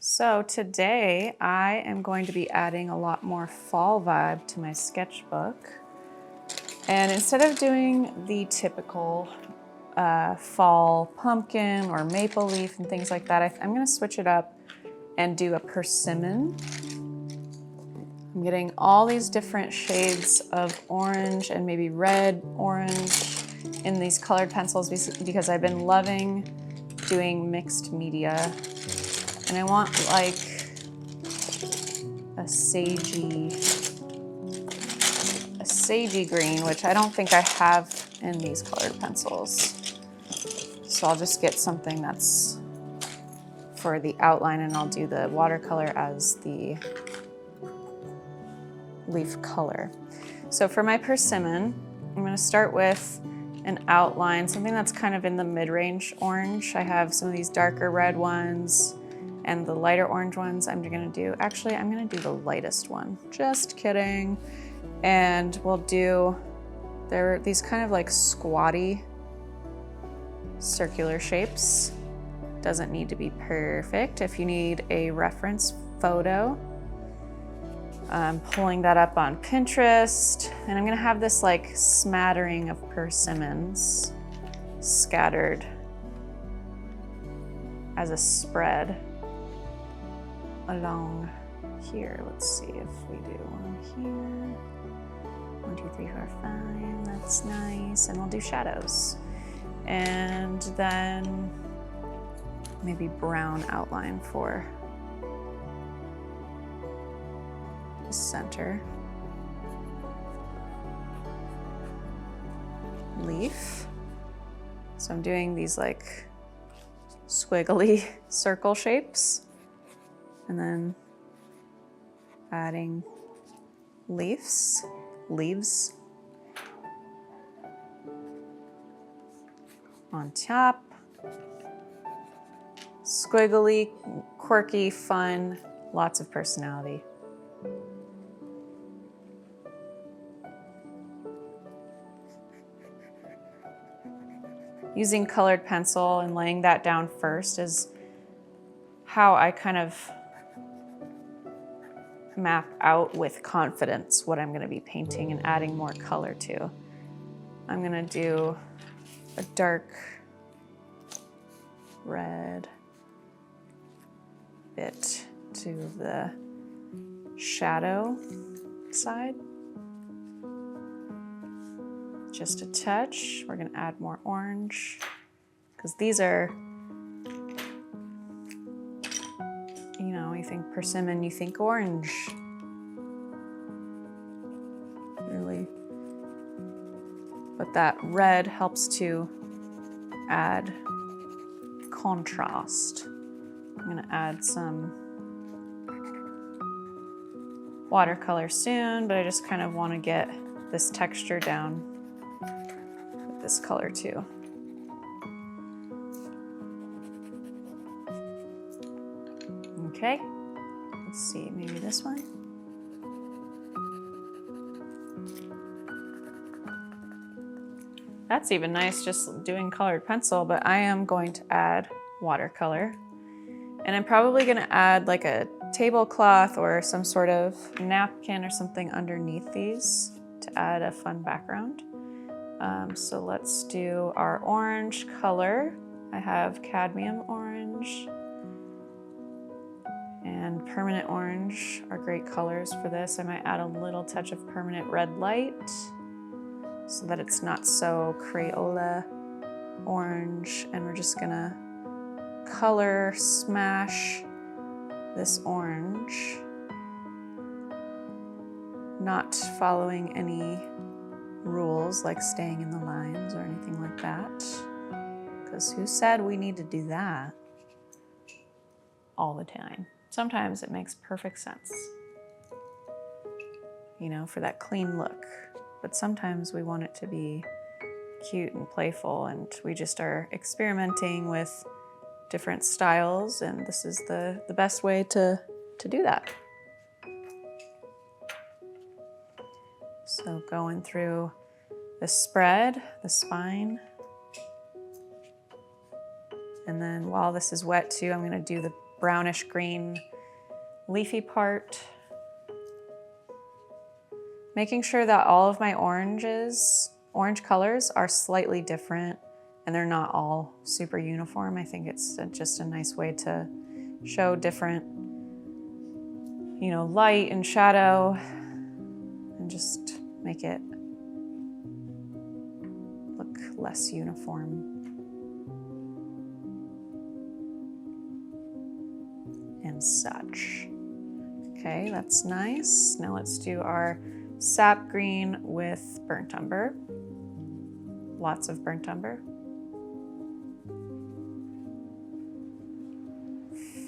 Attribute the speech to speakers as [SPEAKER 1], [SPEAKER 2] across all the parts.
[SPEAKER 1] So today I am going to be adding a lot more fall vibe to my sketchbook. And instead of doing the typical fall pumpkin or maple leaf and things like that, I'm gonna switch it up and do a persimmon. I'm getting all these different shades of orange and maybe red, orange in these colored pencils because I've been loving doing mixed media. And I want like a sagey green, which I don't think I have in these colored pencils. So I'll just get something that's for the outline, and I'll do the watercolor as the leaf color. So for my persimmon, I'm gonna start with an outline, something that's kind of in the mid-range orange. I have some of these darker red ones and the lighter orange ones. I'm gonna do the lightest one. Just kidding. And we'll do, they're these kind of like squatty circular shapes. Doesn't need to be perfect. If you need a reference photo, I'm pulling that up on Pinterest, and I'm gonna have this like smattering of persimmons scattered as a spread along here. Let's see if we do one here. 1, 2, 3, 4, 5. That's nice. And we'll do shadows. And then maybe brown outline for the center. Leaf. So I'm doing these like squiggly circle shapes, and then adding leaves on top. Squiggly, quirky, fun, lots of personality. Using colored pencil and laying that down first is how I kind of map out with confidence what I'm gonna be painting and adding more color to. I'm gonna do a dark red bit to the shadow side. Just a touch. We're gonna add more orange because these are, you know, you think persimmon, you think orange. Really. But that red helps to add contrast. I'm gonna add some watercolor soon, but I just kind of want to get this texture down with this color too. Okay, let's see, maybe this one. That's even nice, just doing colored pencil, but I am going to add watercolor. And I'm probably gonna add like a tablecloth or some sort of napkin or something underneath these to add a fun background. So let's do our orange color. I have cadmium orange and permanent orange are great colors for this. I might add a little touch of permanent red light so that it's not so Crayola orange. And we're just gonna color smash this orange, not following any rules like staying in the lines or anything like that, because who said we need to do that all the time? Sometimes it makes perfect sense, you know, for that clean look, but sometimes we want it to be cute and playful, and we just are experimenting with different styles, and this is the best way to do that. So going through the spread, the spine, and then while this is wet too, I'm gonna do the brownish green leafy part. Making sure that all of my orange colors are slightly different and they're not all super uniform. I think it's just a nice way to show different, you know, light and shadow and just make it look less uniform. And such. Okay, that's nice. Now let's do our sap green with burnt umber. Lots of burnt umber.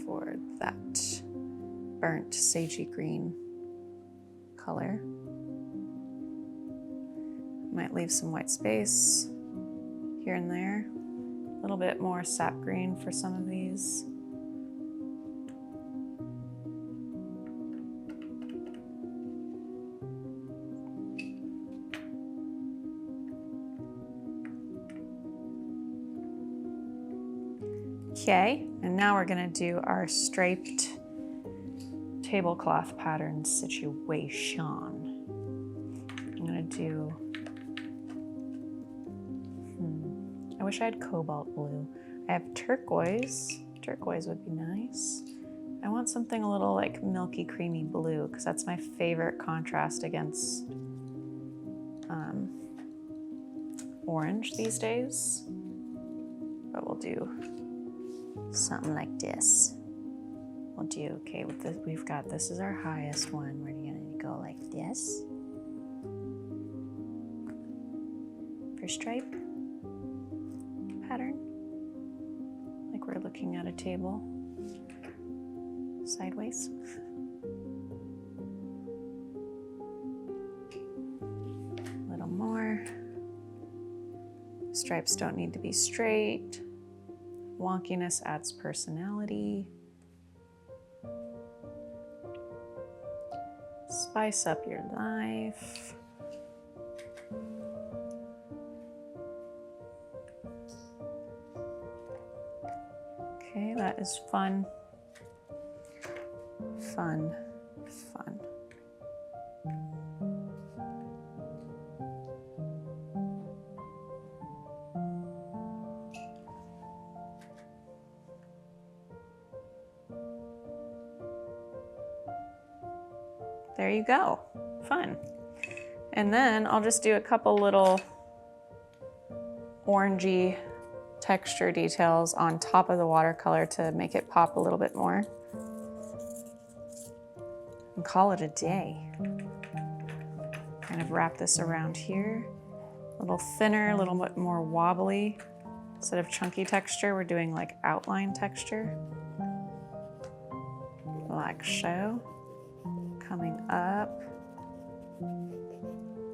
[SPEAKER 1] For that burnt sagey green color. Might leave some white space here and there. A little bit more sap green for some of these. Okay, and now we're gonna do our striped tablecloth pattern situation. I'm gonna do, I wish I had cobalt blue. I have turquoise. Turquoise would be nice. I want something a little like milky, creamy blue because that's my favorite contrast against orange these days. But we'll do something like this. We'll do, okay, with this, we've got, this is our highest one. We're gonna go like this. For stripe pattern. Like we're looking at a table sideways. A little more. Stripes don't need to be straight. Wonkiness adds personality. Spice up your life. Okay, that is fun. Fun, fun. There you go, fun. And then I'll just do a couple little orangey texture details on top of the watercolor to make it pop a little bit more. And call it a day. Kind of wrap this around here. A little thinner, a little bit more wobbly. Instead of chunky texture, we're doing like outline texture. Like so. Coming up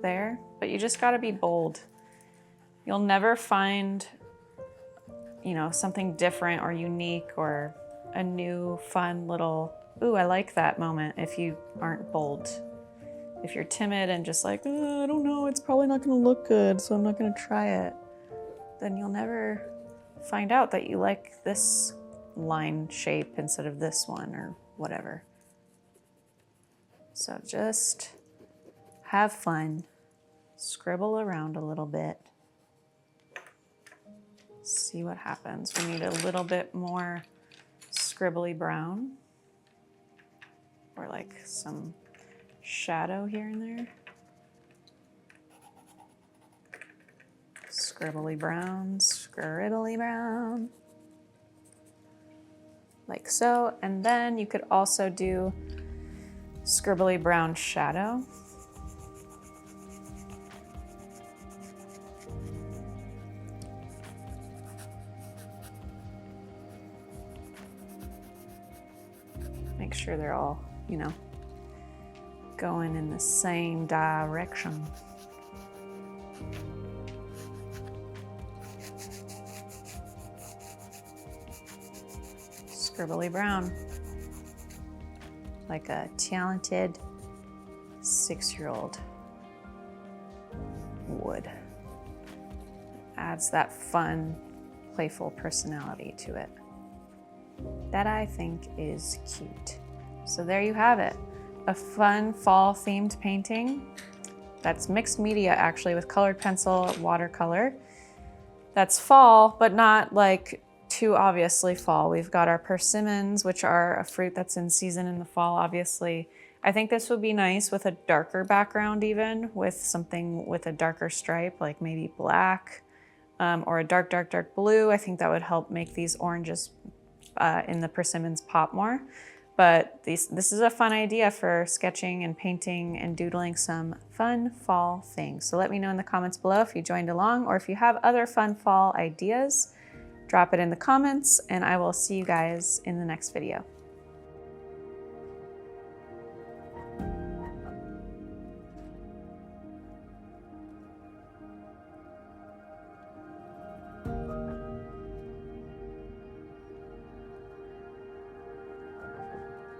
[SPEAKER 1] there, but you just got to be bold. You'll never find, you know, something different or unique or a new fun little, ooh, I like that moment if you aren't bold. If you're timid and just like, I don't know, it's probably not going to look good, so I'm not going to try it, then you'll never find out that you like this line shape instead of this one or whatever. So just have fun, scribble around a little bit, see what happens. We need a little bit more scribbly brown or like some shadow here and there. Scribbly brown, like so. And then you could also do scribbly brown shadow. Make sure they're all, you know, going in the same direction. Scribbly brown. Like a talented 6-year-old would. Adds that fun, playful personality to it. that I think is cute. So there you have it, a fun fall themed painting that's mixed media actually with colored pencil, watercolor. That's fall, but not like too obviously fall. We've got our persimmons, which are a fruit that's in season in the fall, obviously. I think this would be nice with a darker background even, with something with a darker stripe, like maybe black or a dark, dark, dark blue. I think that would help make these oranges in the persimmons pop more. But this is a fun idea for sketching and painting and doodling some fun fall things. So let me know in the comments below if you joined along or if you have other fun fall ideas. Drop it in the comments and I will see you guys in the next video.